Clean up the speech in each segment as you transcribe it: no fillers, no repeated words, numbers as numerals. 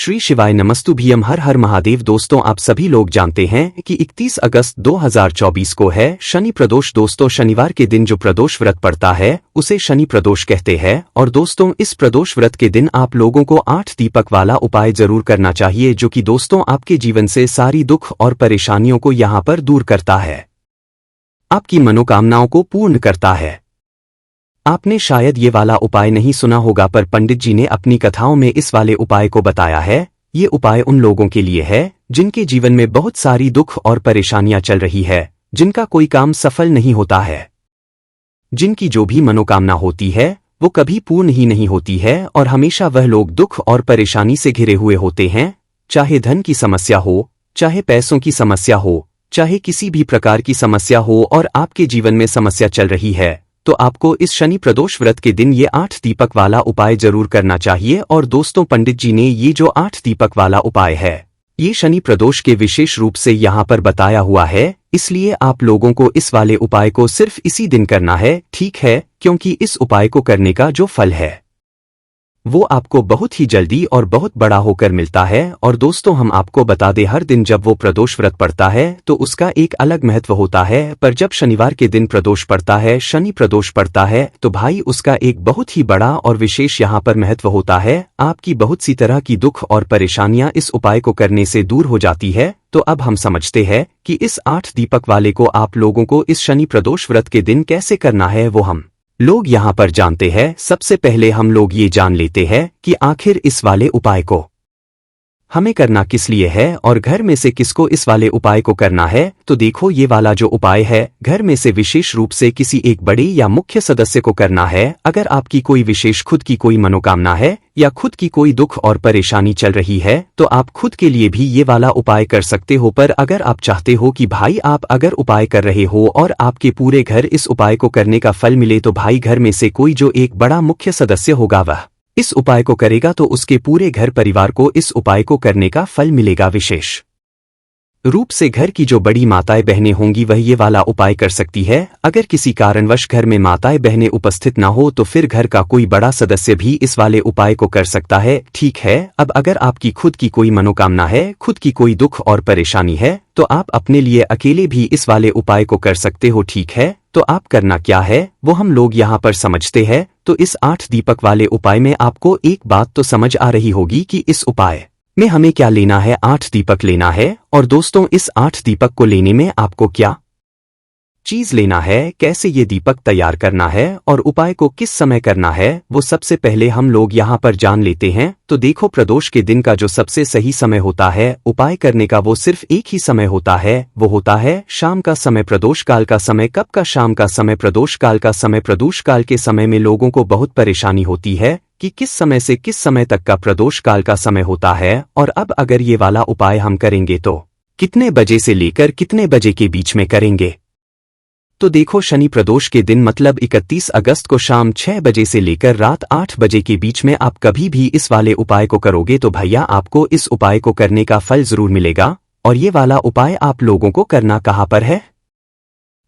श्री शिवाय नमस्तुभ्यम हर हर महादेव। दोस्तों आप सभी लोग जानते हैं कि 31 अगस्त 2024 को है शनि प्रदोष। दोस्तों शनिवार के दिन जो प्रदोष व्रत पड़ता है उसे शनि प्रदोष कहते हैं। और दोस्तों इस प्रदोष व्रत के दिन आप लोगों को 8 दीपक वाला उपाय जरूर करना चाहिए, जो कि दोस्तों आपके जीवन से सारी दुख और परेशानियों को यहाँ पर दूर करता है, आपकी मनोकामनाओं को पूर्ण करता है। आपने शायद ये वाला उपाय नहीं सुना होगा, पर पंडित जी ने अपनी कथाओं में इस वाले उपाय को बताया है। ये उपाय उन लोगों के लिए है जिनके जीवन में बहुत सारी दुख और परेशानियां चल रही है, जिनका कोई काम सफल नहीं होता है, जिनकी जो भी मनोकामना होती है वो कभी पूर्ण ही नहीं होती है, और हमेशा वह लोग दुख और परेशानी से घिरे हुए होते हैं। चाहे धन की समस्या हो, चाहे पैसों की समस्या हो, चाहे किसी भी प्रकार की समस्या हो, और आपके जीवन में समस्या चल रही है, तो आपको इस शनि प्रदोष व्रत के दिन ये 8 दीपक वाला उपाय जरूर करना चाहिए। और दोस्तों पंडित जी ने ये जो 8 दीपक वाला उपाय है ये शनि प्रदोष के विशेष रूप से यहाँ पर बताया हुआ है, इसलिए आप लोगों को इस वाले उपाय को सिर्फ इसी दिन करना है, ठीक है? क्योंकि इस उपाय को करने का जो फल है वो आपको बहुत ही जल्दी और बहुत बड़ा होकर मिलता है। और दोस्तों हम आपको बता दें, हर दिन जब वो प्रदोष व्रत पड़ता है तो उसका एक अलग महत्व होता है, पर जब शनिवार के दिन प्रदोष पड़ता है, शनि प्रदोष पड़ता है, तो भाई उसका एक बहुत ही बड़ा और विशेष यहाँ पर महत्व होता है। आपकी बहुत सी तरह की दुख और परेशानियां इस उपाय को करने से दूर हो जाती है। तो अब हम समझते हैं कि इस 8 दीपक वाले को आप लोगों को इस शनि प्रदोष व्रत के दिन कैसे करना है वो हम लोग यहाँ पर जानते हैं। सबसे पहले हम लोग ये जान लेते हैं कि आखिर इस वाले उपाय को हमें करना किस लिए है और घर में से किसको इस वाले उपाय को करना है। तो देखो ये वाला जो उपाय है घर में से विशेष रूप से किसी एक बड़े या मुख्य सदस्य को करना है। अगर आपकी कोई विशेष खुद की कोई मनोकामना है या खुद की कोई दुख और परेशानी चल रही है तो आप खुद के लिए भी ये वाला उपाय कर सकते हो। पर अगर आप चाहते हो कि भाई आप अगर उपाय कर रहे हो और आपके पूरे घर इस उपाय को करने का फल मिले, तो भाई घर में से कोई जो एक बड़ा मुख्य सदस्य होगा वह इस उपाय को करेगा, तो उसके पूरे घर परिवार को इस उपाय को करने का फल मिलेगा। विशेष रूप से घर की जो बड़ी माताएं बहनें होंगी वह ये वाला उपाय कर सकती है। अगर किसी कारणवश घर में माताएं बहनें उपस्थित ना हो तो फिर घर का कोई बड़ा सदस्य भी इस वाले उपाय को कर सकता है, ठीक है? अब अगर आपकी खुद की कोई मनोकामना है, खुद की कोई दुख और परेशानी है, तो आप अपने लिए अकेले भी इस वाले उपाय को कर सकते हो, ठीक है? तो आप करना क्या है वो हम लोग यहाँ पर समझते हैं। तो इस 8 दीपक वाले उपाय में आपको एक बात तो समझ आ रही होगी कि इस उपाय में हमें क्या लेना है, 8 दीपक लेना है। और दोस्तों इस 8 दीपक को लेने में आपको क्या चीज लेना है, कैसे ये दीपक तैयार करना है और उपाय को किस समय करना है, वो सबसे पहले हम लोग यहाँ पर जान लेते हैं। तो देखो प्रदोष के दिन का जो सबसे सही समय होता है उपाय करने का वो सिर्फ एक ही समय होता है, वो होता है शाम का समय, प्रदोष काल का समय। कब का शाम का समय? प्रदोष काल का समय। प्रदोष काल के समय में लोगों को बहुत परेशानी होती है कि किस समय से किस समय तक का प्रदोष काल का समय होता है। और अब अगर ये वाला उपाय हम करेंगे तो कितने बजे से लेकर कितने बजे के बीच में करेंगे? तो देखो शनि प्रदोष के दिन मतलब 31 अगस्त को शाम 6 बजे से लेकर रात 8 बजे के बीच में आप कभी भी इस वाले उपाय को करोगे तो भैया आपको इस उपाय को करने का फल जरूर मिलेगा। और ये वाला उपाय आप लोगों को करना कहाँ पर है?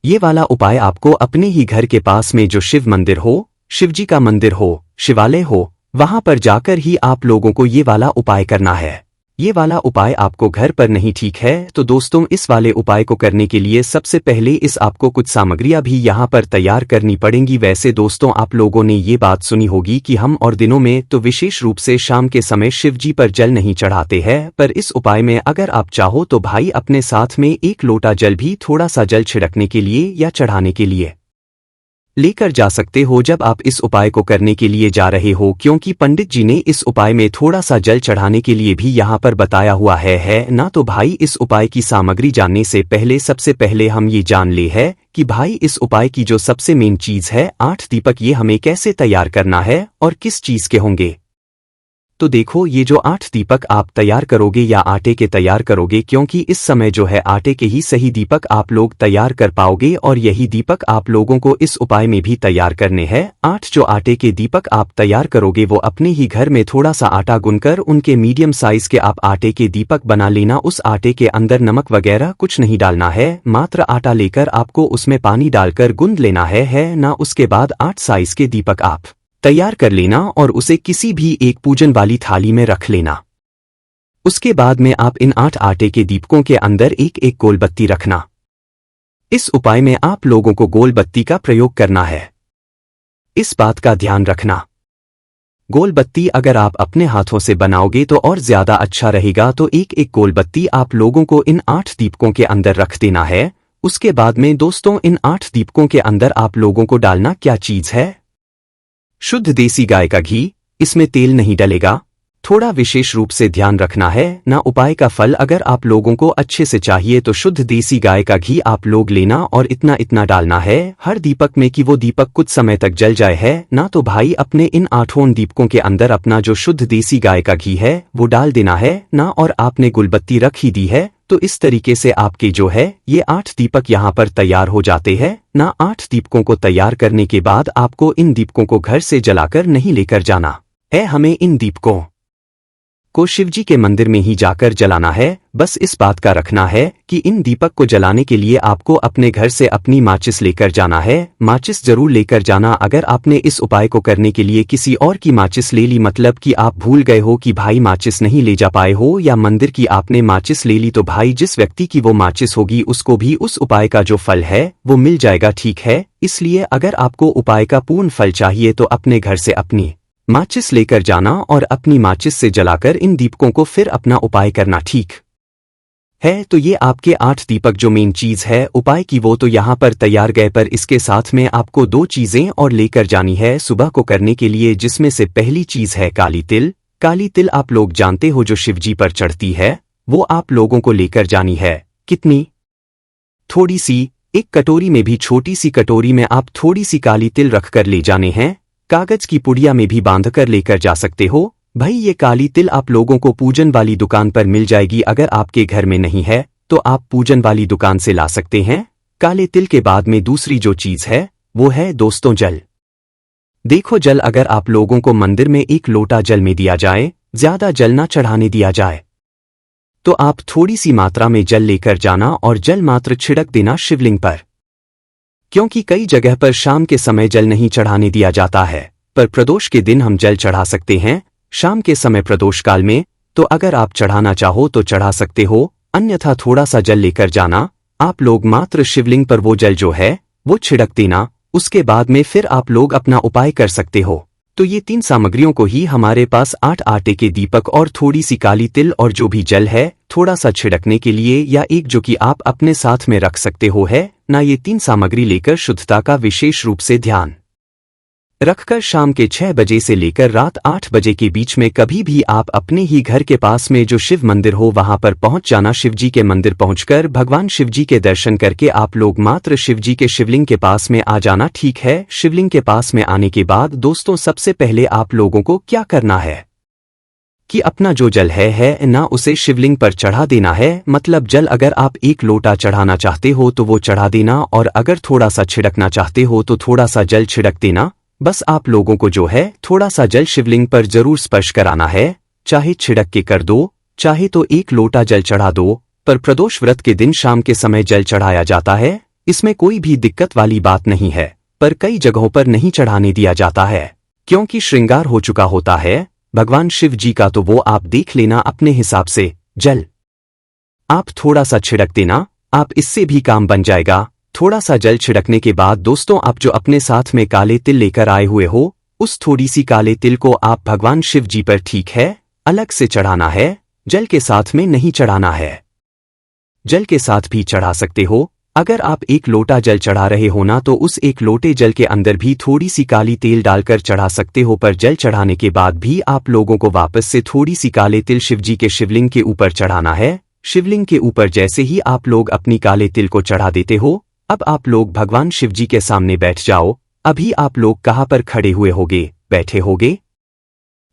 ये वाला उपाय आपको अपने ही घर के पास में जो शिव मंदिर हो, शिवजी का मंदिर हो, शिवालय हो, वहां पर जाकर ही आप लोगों को ये वाला उपाय करना है। ये वाला उपाय आपको घर पर नहीं, ठीक है? तो दोस्तों इस वाले उपाय को करने के लिए सबसे पहले इस आपको कुछ सामग्रियां भी यहाँ पर तैयार करनी पड़ेंगी। वैसे दोस्तों आप लोगों ने ये बात सुनी होगी कि हम और दिनों में तो विशेष रूप से शाम के समय शिव जी पर जल नहीं चढ़ाते हैं, पर इस उपाय में अगर आप चाहो तो भाई अपने साथ में 1 लोटा जल भी थोड़ा सा जल छिड़कने के लिए या चढ़ाने के लिए लेकर जा सकते हो जब आप इस उपाय को करने के लिए जा रहे हो, क्योंकि पंडित जी ने इस उपाय में थोड़ा सा जल चढ़ाने के लिए भी यहाँ पर बताया हुआ है ना। तो भाई इस उपाय की सामग्री जानने से पहले सबसे पहले हम ये जान ले है कि भाई इस उपाय की जो सबसे मेन चीज है 8 दीपक, ये हमें कैसे तैयार करना है और किस चीज के होंगे। तो देखो ये जो 8 दीपक आप तैयार करोगे या आटे के तैयार करोगे, क्योंकि इस समय जो है आटे के ही सही दीपक आप लोग तैयार कर पाओगे और यही दीपक आप लोगों को इस उपाय में भी तैयार करने हैं। 8 जो आटे के दीपक आप तैयार करोगे वो अपने ही घर में थोड़ा सा आटा गुनकर उनके मीडियम साइज के आप आटे के दीपक बना लेना। उस आटे के अंदर नमक वगैरह कुछ नहीं डालना है, मात्र आटा लेकर आपको उसमें पानी डालकर गूंद लेना है ना। उसके बाद 8 साइज के दीपक आप तैयार कर लेना और उसे किसी भी एक पूजन वाली थाली में रख लेना। उसके बाद में आप इन 8 आटे के दीपकों के अंदर एक एक गोल बत्ती रखना। इस उपाय में आप लोगों को गोल बत्ती का प्रयोग करना है। इस बात का ध्यान रखना, गोल बत्ती अगर आप अपने हाथों से बनाओगे तो और ज्यादा अच्छा रहेगा। तो एक एक गोल बत्ती आप लोगों को इन 8 दीपकों के अंदर रख देना है। उसके बाद में दोस्तों इन 8 दीपकों के अंदर आप लोगों को डालना क्या चीज है? शुद्ध देसी गाय का घी। इसमें तेल नहीं डलेगा। थोड़ा विशेष रूप से ध्यान रखना है ना। उपाय का फल अगर आप लोगों को अच्छे से चाहिए तो शुद्ध देसी गाय का घी आप लोग लेना और इतना इतना डालना है हर दीपक में कि वो दीपक कुछ समय तक जल जाए है ना। तो भाई अपने इन 8 दीपकों के अंदर अपना जो शुद्ध देसी गाय का घी है वो डाल देना है ना। और आपने गुलबत्ती रख ही दी है तो इस तरीके से आपके जो है ये 8 दीपक यहाँ पर तैयार हो जाते हैं ना। 8 दीपकों को तैयार करने के बाद आपको इन दीपकों को घर से जलाकर नहीं लेकर जाना है। हमें इन दीपकों को शिवजी के मंदिर में ही जाकर जलाना है। बस इस बात का रखना है कि इन दीपक को जलाने के लिए आपको अपने घर से अपनी माचिस लेकर जाना है। माचिस जरूर लेकर जाना। अगर आपने इस उपाय को करने के लिए किसी और की माचिस ले ली, मतलब कि आप भूल गए हो कि भाई माचिस नहीं ले जा पाए हो, या मंदिर की आपने माचिस ले ली, तो भाई जिस व्यक्ति की वो माचिस होगी उसको भी उस उपाय का जो फल है वो मिल जाएगा, ठीक है। इसलिए अगर आपको उपाय का पूर्ण फल चाहिए तो अपने घर से अपनी माचिस लेकर जाना और अपनी माचिस से जलाकर इन दीपकों को फिर अपना उपाय करना, ठीक है। तो ये आपके 8 दीपक जो मेन चीज है उपाय की वो तो यहाँ पर तैयार गए, पर इसके साथ में आपको 2 चीजें और लेकर जानी है सुबह को करने के लिए, जिसमें से पहली चीज है काली तिल। काली तिल आप लोग जानते हो जो शिवजी पर चढ़ती है, वो आप लोगों को लेकर जानी है। कितनी? थोड़ी सी। एक कटोरी में भी, छोटी सी कटोरी में आप थोड़ी सी काली तिल रखकर ले जाने हैं। कागज की पुड़िया में भी बांधकर लेकर जा सकते हो। भाई ये काली तिल आप लोगों को पूजन वाली दुकान पर मिल जाएगी। अगर आपके घर में नहीं है तो आप पूजन वाली दुकान से ला सकते हैं। काले तिल के बाद में दूसरी जो चीज है वो है दोस्तों जल। देखो जल अगर आप लोगों को मंदिर में 1 लोटा जल में दिया जाए, ज्यादा जल ना चढ़ाने दिया जाए, तो आप थोड़ी सी मात्रा में जल लेकर जाना और जल मात्र छिड़क देना शिवलिंग पर। क्योंकि कई जगह पर शाम के समय जल नहीं चढ़ाने दिया जाता है, पर प्रदोष के दिन हम जल चढ़ा सकते हैं शाम के समय प्रदोष काल में। तो अगर आप चढ़ाना चाहो तो चढ़ा सकते हो, अन्यथा थोड़ा सा जल लेकर जाना। आप लोग मात्र शिवलिंग पर वो जल जो है वो छिड़क देना। उसके बाद में फिर आप लोग अपना उपाय कर सकते हो। तो ये 3 सामग्रियों को ही हमारे पास 8 आटे के दीपक और थोड़ी सी काली तिल और जो भी जल है थोड़ा सा छिड़कने के लिए, या एक जो कि आप अपने साथ में रख सकते हो है ना। ये 3 सामग्री लेकर शुद्धता का विशेष रूप से ध्यान रखकर शाम के 6 बजे से लेकर रात 8 बजे के बीच में कभी भी आप अपने ही घर के पास में जो शिव मंदिर हो वहां पर पहुंच जाना। शिवजी के मंदिर पहुंचकर भगवान शिवजी के दर्शन करके आप लोग मात्र शिवजी के शिवलिंग के पास में आ जाना, ठीक है। शिवलिंग के पास में आने के बाद दोस्तों सबसे पहले आप लोगों को क्या करना है कि अपना जो जल है ना उसे शिवलिंग पर चढ़ा देना है। मतलब जल अगर आप 1 लोटा चढ़ाना चाहते हो तो वो चढ़ा देना, और अगर थोड़ा सा छिड़कना चाहते हो तो थोड़ा सा जल छिड़क देना। बस आप लोगों को जो है थोड़ा सा जल शिवलिंग पर जरूर स्पर्श कराना है, चाहे छिड़क के कर दो चाहे तो 1 लोटा जल चढ़ा दो। पर प्रदोष व्रत के दिन शाम के समय जल चढ़ाया जाता है, इसमें कोई भी दिक्कत वाली बात नहीं है। पर कई जगहों पर नहीं चढ़ाने दिया जाता है क्योंकि श्रृंगार हो चुका होता है भगवान शिव जी का, तो वो आप देख लेना अपने हिसाब से। जल आप थोड़ा सा छिड़क देना, आप इससे भी काम बन जाएगा। थोड़ा सा जल छिड़कने के बाद दोस्तों आप जो अपने साथ में काले तिल लेकर आए हुए हो उस थोड़ी सी काले तिल को आप भगवान शिव जी पर, ठीक है, अलग से चढ़ाना है, जल के साथ में नहीं चढ़ाना है। जल के साथ भी चढ़ा सकते हो। अगर आप 1 लोटा जल चढ़ा रहे हो ना तो उस 1 लोटे जल के अंदर भी थोड़ी सी काली तेल डालकर चढ़ा सकते हो। पर जल चढ़ाने के बाद भी आप लोगों को वापस से थोड़ी सी काले तिल शिवजी के शिवलिंग के ऊपर चढ़ाना है। शिवलिंग के ऊपर जैसे ही आप लोग अपनी काले तिल को चढ़ा देते हो, अब आप लोग भगवान शिवजी के सामने बैठ जाओ। अभी आप लोग कहाँ पर खड़े हुए होगे? बैठे होगे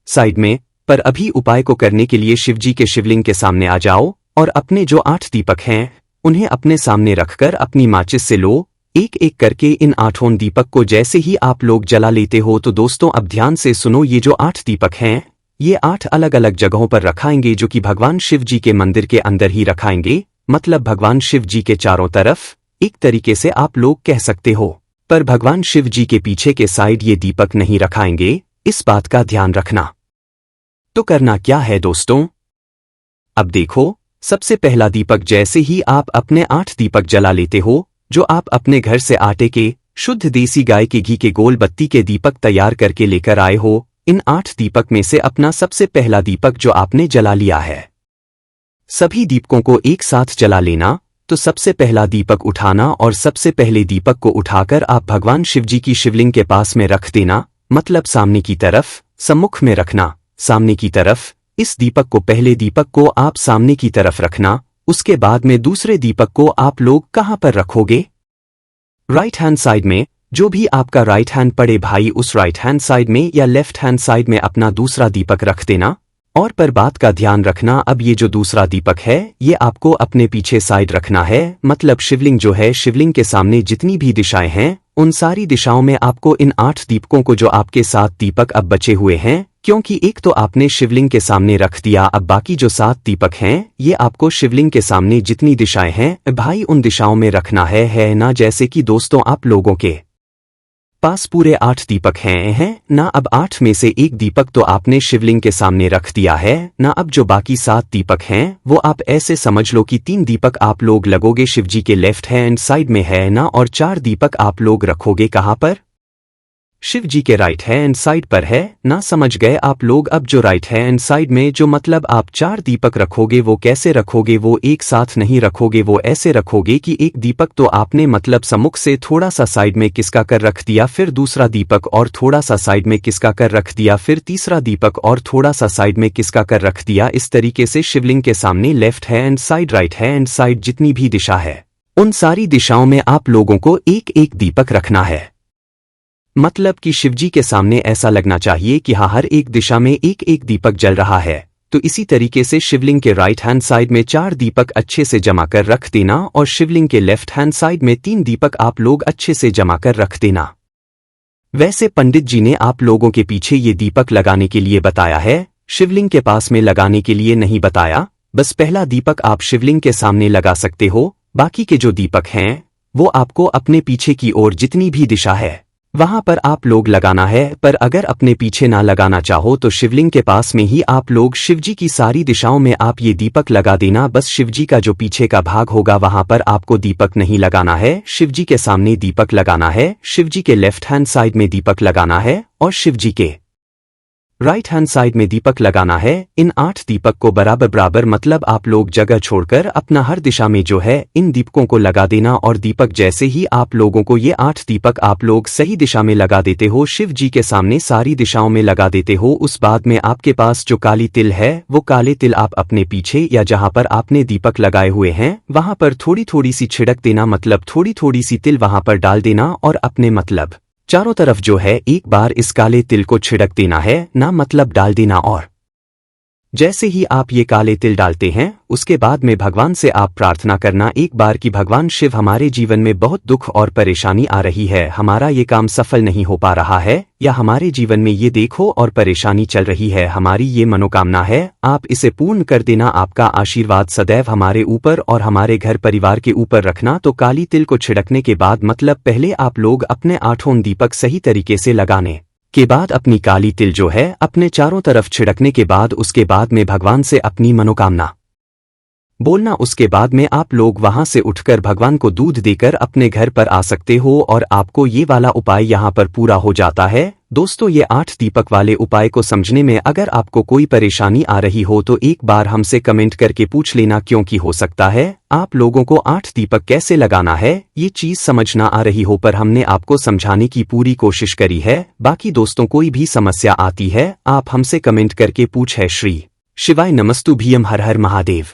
साइड में। पर अभी उपाय को करने के लिए शिवजी के शिवलिंग के सामने आ जाओ और अपने जो 8 दीपक हैं उन्हें अपने सामने रखकर अपनी माचिस से लो। एक एक करके इन 8 दीपक को जैसे ही आप लोग जला लेते हो तो दोस्तों अब ध्यान से सुनो, ये जो 8 दीपक हैं ये 8 अलग अलग जगहों पर रखाएंगे, जो कि भगवान शिव जी के मंदिर के अंदर ही रखाएंगे। मतलब भगवान शिव जी के चारों तरफ एक तरीके से आप लोग कह सकते हो। पर भगवान शिव जी के पीछे के साइड ये दीपक नहीं रखाएंगे, इस बात का ध्यान रखना। तो करना क्या है दोस्तों, अब देखो, सबसे पहला दीपक जैसे ही आप अपने 8 दीपक जला लेते हो, जो आप अपने घर से आटे के शुद्ध देसी गाय के घी के गोल बत्ती के दीपक तैयार करके लेकर आए हो, इन 8 दीपक में से अपना सबसे पहला दीपक जो आपने जला लिया है, सभी दीपकों को एक साथ जला लेना। तो सबसे पहला दीपक उठाना और सबसे पहले दीपक को उठाकर आप भगवान शिवजी की शिवलिंग के पास में रख देना, मतलब सामने की तरफ, सम्मुख में रखना, सामने की तरफ। इस दीपक को, पहले दीपक को आप सामने की तरफ रखना। उसके बाद में दूसरे दीपक को आप लोग कहां पर रखोगे? राइट हैंड साइड में। जो भी आपका राइट हैंड पड़े भाई, उस राइट हैंड साइड में या लेफ्ट हैंड साइड में अपना दूसरा दीपक रख देना। और पर बात का ध्यान रखना, अब ये जो दूसरा दीपक है ये आपको अपने पीछे साइड रखना है, मतलब शिवलिंग जो है, शिवलिंग के सामने जितनी भी दिशाएं हैं उन सारी दिशाओं में आपको इन 8 दीपकों को, जो आपके 7 दीपक अब बचे हुए हैं, क्योंकि एक तो आपने शिवलिंग के सामने रख दिया, अब बाकी जो 7 दीपक हैं ये आपको शिवलिंग के सामने जितनी दिशाएं हैं भाई उन दिशाओं में रखना है ना। जैसे कि दोस्तों आप लोगों के पास पूरे 8 दीपक हैं ना। अब 8 में से एक दीपक तो आपने शिवलिंग के सामने रख दिया है ना। अब जो बाकी 7 दीपक हैं वो आप ऐसे समझ लो कि 3 दीपक आप लोग लगोगे शिवजी के लेफ्ट हैंड साइड में है ना, और 4 दीपक आप लोग रखोगे कहां पर? शिवजी के राइट हैंड साइड पर है ना। समझ गए आप लोग? अब जो राइट हैंड साइड में जो मतलब आप 4 दीपक रखोगे वो कैसे रखोगे? वो एक साथ नहीं रखोगे, वो ऐसे रखोगे कि एक दीपक तो आपने मतलब सम्मुख से थोड़ा सा साइड में किसका कर रख दिया, फिर दूसरा दीपक और थोड़ा सा साइड में किसका कर रख दिया, फिर तीसरा दीपक और थोड़ा सा साइड में किसका कर रख दिया। इस तरीके से शिवलिंग के सामने left hand side, right hand side जितनी भी दिशा है उन सारी दिशाओं में आप लोगों को एक एक दीपक रखना है। मतलब कि शिवजी के सामने ऐसा लगना चाहिए कि हाँ, हर एक दिशा में एक एक दीपक जल रहा है। तो इसी तरीके से शिवलिंग के राइट हैंड साइड में 4 दीपक अच्छे से जमा कर रख देना, और शिवलिंग के लेफ्ट हैंड साइड में 3 दीपक आप लोग अच्छे से जमा कर रख देना। वैसे पंडित जी ने आप लोगों के पीछे ये दीपक लगाने के लिए बताया है, शिवलिंग के पास में लगाने के लिए नहीं बताया। बस पहला दीपक आप शिवलिंग के सामने लगा सकते हो, बाकी के जो दीपक हैं वो आपको अपने पीछे की ओर जितनी भी दिशा है वहां पर आप लोग लगाना है। पर अगर अपने पीछे ना लगाना चाहो तो शिवलिंग के पास में ही आप लोग शिवजी की सारी दिशाओं में आप ये दीपक लगा देना। बस शिवजी का जो पीछे का भाग होगा वहां पर आपको दीपक नहीं लगाना है, शिवजी के सामने दीपक लगाना है, शिवजी के लेफ्ट हैंड साइड में दीपक लगाना है, और शिवजी के राइट हैंड साइड में दीपक लगाना है। इन 8 दीपक को बराबर बराबर, मतलब आप लोग जगह छोड़कर अपना हर दिशा में जो है इन दीपकों को लगा देना। और दीपक जैसे ही आप लोगों को ये 8 दीपक आप लोग सही दिशा में लगा देते हो, शिव जी के सामने सारी दिशाओं में लगा देते हो, उस बाद में आपके पास जो काली तिल है वो काले तिल आप अपने पीछे या जहां पर आपने दीपक लगाए हुए हैं वहां पर थोड़ी थोड़ी सी छिड़क देना, मतलब थोड़ी थोड़ी सी तिल वहां पर डाल देना, और अपने मतलब चारों तरफ जो है एक बार इस काले तिल को छिड़क देना है ना, मतलब डाल देना। और जैसे ही आप ये काले तिल डालते हैं उसके बाद में भगवान से आप प्रार्थना करना एक बार कि भगवान शिव, हमारे जीवन में बहुत दुख और परेशानी आ रही है, हमारा ये काम सफल नहीं हो पा रहा है, या हमारे जीवन में ये देखो और परेशानी चल रही है, हमारी ये मनोकामना है, आप इसे पूर्ण कर देना। आपका आशीर्वाद सदैव हमारे ऊपर और हमारे घर परिवार के ऊपर रखना। तो काली तिल को छिड़कने के बाद मतलब पहले आप लोग अपने 8 दीपक सही तरीके से लगाने के बाद अपनी काली तिल जो है अपने चारों तरफ छिड़कने के बाद उसके बाद में भगवान से अपनी मनोकामना बोलना। उसके बाद में आप लोग वहां से उठकर भगवान को दूध देकर अपने घर पर आ सकते हो, और आपको ये वाला उपाय यहां पर पूरा हो जाता है। दोस्तों, ये 8 दीपक वाले उपाय को समझने में अगर आपको कोई परेशानी आ रही हो तो एक बार हमसे कमेंट करके पूछ लेना, क्योंकि हो सकता है आप लोगों को 8 दीपक कैसे लगाना है ये चीज समझ ना आ रही हो, पर हमने आपको समझाने की पूरी कोशिश करी है। बाकी दोस्तों, कोई भी समस्या आती है आप हमसे कमेंट करके पूछ है। श्री शिवाय नमस्तु भीम, हर हर महादेव।